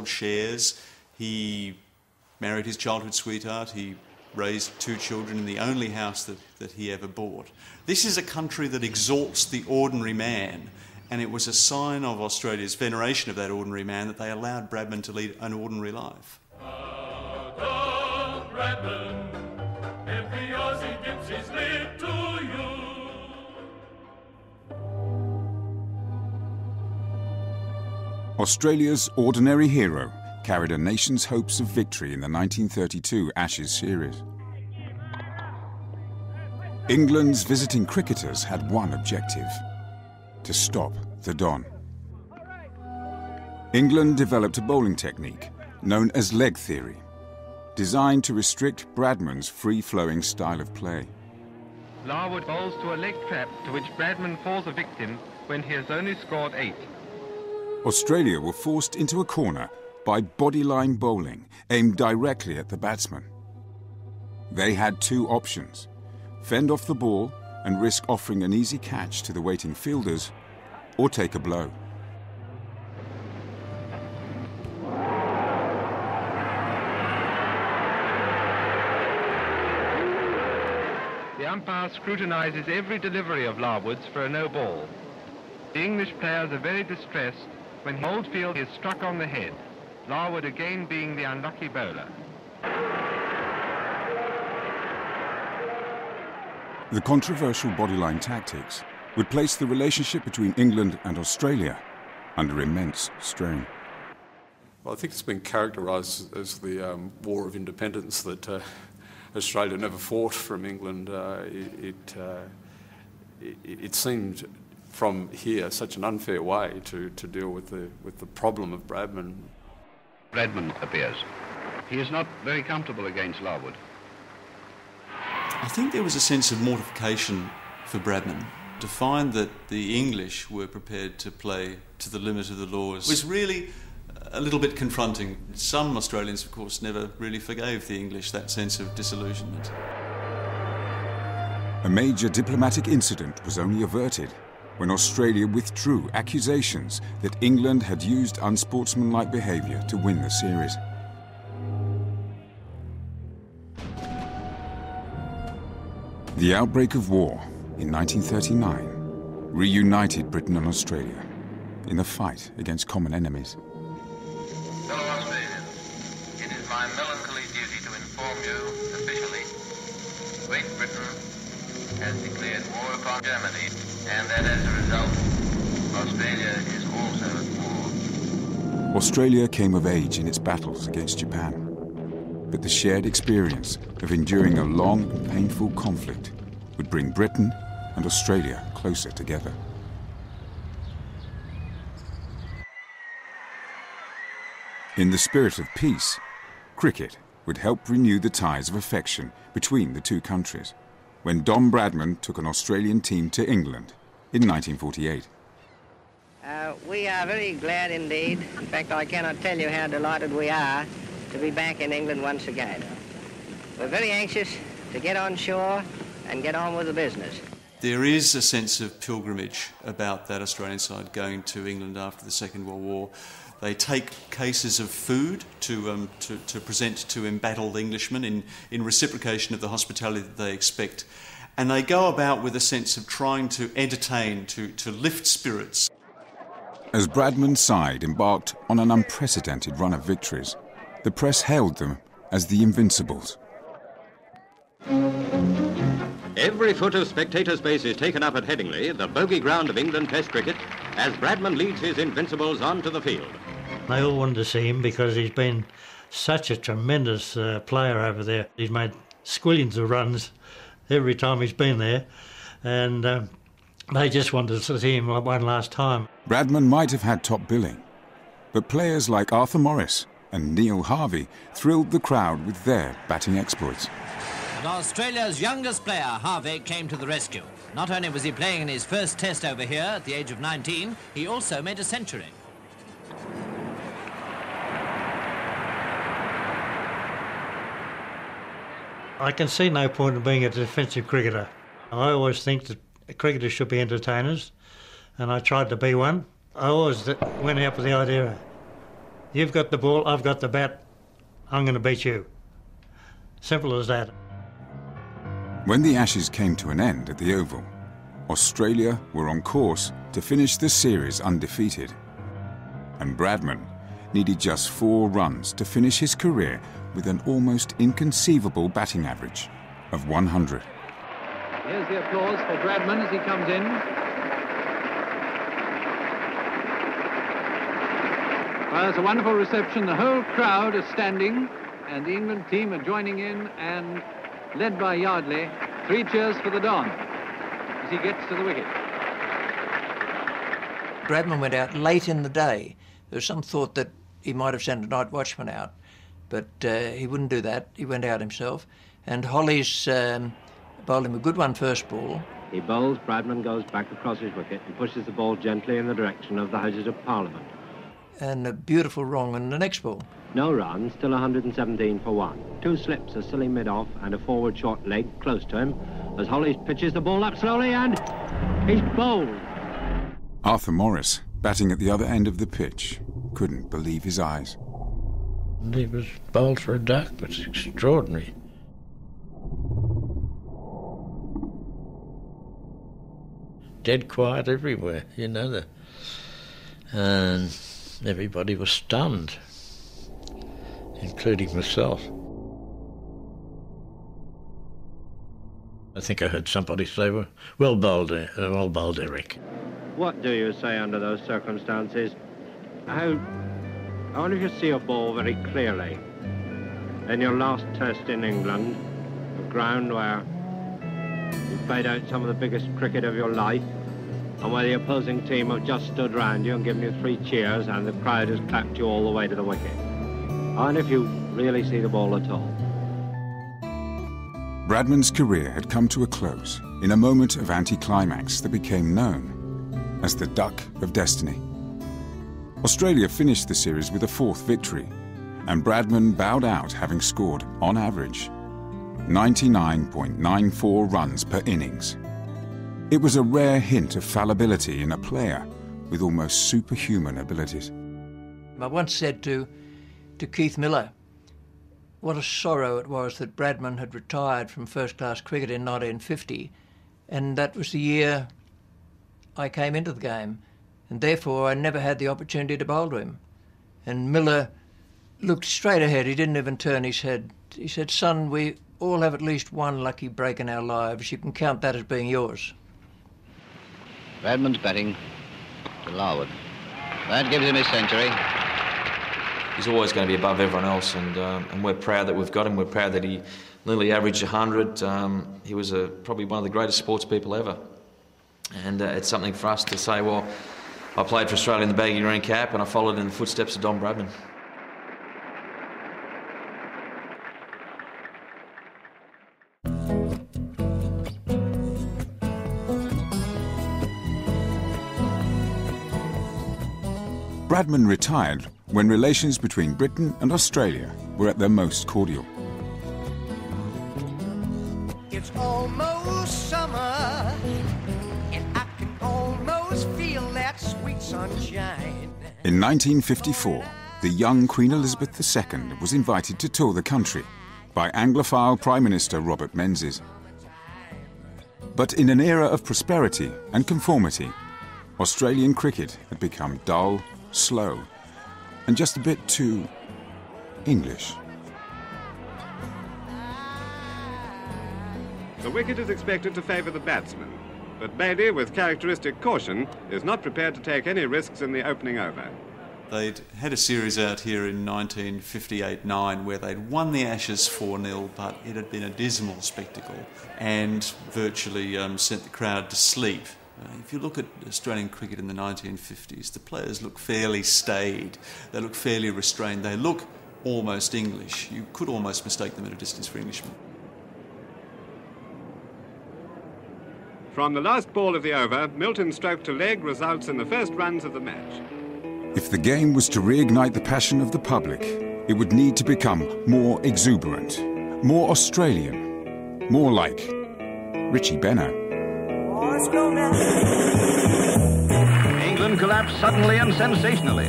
shares. He married his childhood sweetheart. He raised 2 children in the only house that he ever bought. This is a country that exalts the ordinary man, and it was a sign of Australia's veneration of that ordinary man that they allowed Bradman to lead an ordinary life. Bradman, every Aussie dips his lid to you. Australia's ordinary hero carried a nation's hopes of victory in the 1932 Ashes series. England's visiting cricketers had one objective: to stop the Don. England developed a bowling technique known as leg theory, designed to restrict Bradman's free-flowing style of play. Larwood bowls to a leg trap to which Bradman falls a victim when he has only scored 8. Australia were forced into a corner by bodyline bowling aimed directly at the batsman. They had 2 options: fend off the ball and risk offering an easy catch to the waiting fielders, or take a blow. The umpire scrutinises every delivery of Larwood's for a no ball. The English players are very distressed when Oldfield is struck on the head, Larwood again being the unlucky bowler. The controversial bodyline tactics would place the relationship between England and Australia under immense strain. Well, I think it's been characterised as the War of Independence that Australia never fought from England. It seemed from here such an unfair way to deal with the problem of Bradman. Bradman appears. He is not very comfortable against Larwood. I think there was a sense of mortification for Bradman. To find that the English were prepared to play to the limit of the laws was really a little bit confronting. Some Australians, of course, never really forgave the English that sense of disillusionment. A major diplomatic incident was only averted when Australia withdrew accusations that England had used unsportsmanlike behaviour to win the series. The outbreak of war in 1939 reunited Britain and Australia in the fight against common enemies. Fellow Australians, it is my melancholy duty to inform you officially Great Britain has declared war upon Germany, and that as a result, Australia is also at war. Australia came of age in its battles against Japan, but the shared experience of enduring a long and painful conflict would bring Britain and Australia closer together. In the spirit of peace, cricket would help renew the ties of affection between the 2 countries when Don Bradman took an Australian team to England in 1948. We are very glad indeed. In fact, I cannot tell you how delighted we are to be back in England once again. We're very anxious to get on shore and get on with the business. There is a sense of pilgrimage about that Australian side going to England after the Second World War. They take cases of food to present to embattled Englishmen in reciprocation of the hospitality that they expect. And they go about with a sense of trying to entertain, to lift spirits. As Bradman's side embarked on an unprecedented run of victories, the press hailed them as the Invincibles. Every foot of spectator space is taken up at Headingley, the bogey ground of England Test cricket, as Bradman leads his Invincibles onto the field. They all wanted to see him because he's been such a tremendous player over there. He's made squillions of runs every time he's been there, and they just wanted to see him one last time. Bradman might have had top billing, but players like Arthur Morris and Neil Harvey thrilled the crowd with their batting exploits. And Australia's youngest player, Harvey, came to the rescue. Not only was he playing in his first test over here at the age of 19, he also made a century. I can see no point in being a defensive cricketer. I always think that cricketers should be entertainers, and I tried to be one. I always went out with the idea, You've got the ball, I've got the bat, I'm going to beat you. Simple as that. When the Ashes came to an end at the Oval, Australia were on course to finish the series undefeated. And Bradman needed just 4 runs to finish his career with an almost inconceivable batting average of 100. Here's the applause for Bradman as he comes in. Well, it's a wonderful reception. The whole crowd is standing, and the England team are joining in, and led by Yardley, 3 cheers for the Don as he gets to the wicket. Bradman went out late in the day. There was some thought that he might have sent a night watchman out, but he wouldn't do that. He went out himself. And Hollies bowled him a good one first ball. He bowls, Bradman goes back across his wicket and pushes the ball gently in the direction of the Houses of Parliament. And a beautiful wrong in the next ball. No runs, still 117 for 1. 2 slips, a silly mid-off and a forward short leg close to him as Hollies pitches the ball up slowly and he's bowled. Arthur Morris, batting at the other end of the pitch, couldn't believe his eyes. And he was bowled for a duck. It's extraordinary. Dead quiet everywhere, you know, and everybody was stunned, including myself. I think I heard somebody say, well bowled, Eric. What do you say under those circumstances? I wonder if you see a ball very clearly. In your last test in England, a ground where you played out some of the biggest cricket of your life, and where the opposing team have just stood round you and given you 3 cheers and the crowd has clapped you all the way to the wicket. I wonder if you really see the ball at all. Bradman's career had come to a close in a moment of anticlimax that became known as the Duck of Destiny. Australia finished the series with a 4th victory, and Bradman bowed out having scored, on average, 99.94 runs per innings. It was a rare hint of fallibility in a player with almost superhuman abilities. I once said to Keith Miller, what a sorrow it was that Bradman had retired from first-class cricket in 1950, and that was the year I came into the game, and therefore I never had the opportunity to bowl to him. And Miller looked straight ahead. He didn't even turn his head. He said, son, we all have at least one lucky break in our lives. You can count that as being yours. Bradman's batting to Larwood. That gives him his century. He's always going to be above everyone else, and we're proud that we've got him. We're proud that he nearly averaged 100. He was probably one of the greatest sports people ever. And it's something for us to say, well, I played for Australia in the baggy green cap and I followed in the footsteps of Don Bradman. Bradman retired when relations between Britain and Australia were at their most cordial. It's almost summer, and I can almost feel that sweet sunshine. In 1954, the young Queen Elizabeth II was invited to tour the country by Anglophile Prime Minister Robert Menzies. But in an era of prosperity and conformity, Australian cricket had become dull, slow, and just a bit too English. The wicket is expected to favour the batsman, but Bailey, with characteristic caution, is not prepared to take any risks in the opening over. They'd had a series out here in 1958-9 where they'd won the Ashes 4-0, but it had been a dismal spectacle and virtually sent the crowd to sleep. If you look at Australian cricket in the 1950s, the players look fairly staid, they look fairly restrained, they look almost English. You could almost mistake them at a distance for Englishmen. From the last ball of the over, Milton's stroke to leg results in the first runs of the match. If the game was to reignite the passion of the public, it would need to become more exuberant, more Australian, more like Richie Benaud. England collapsed suddenly and sensationally.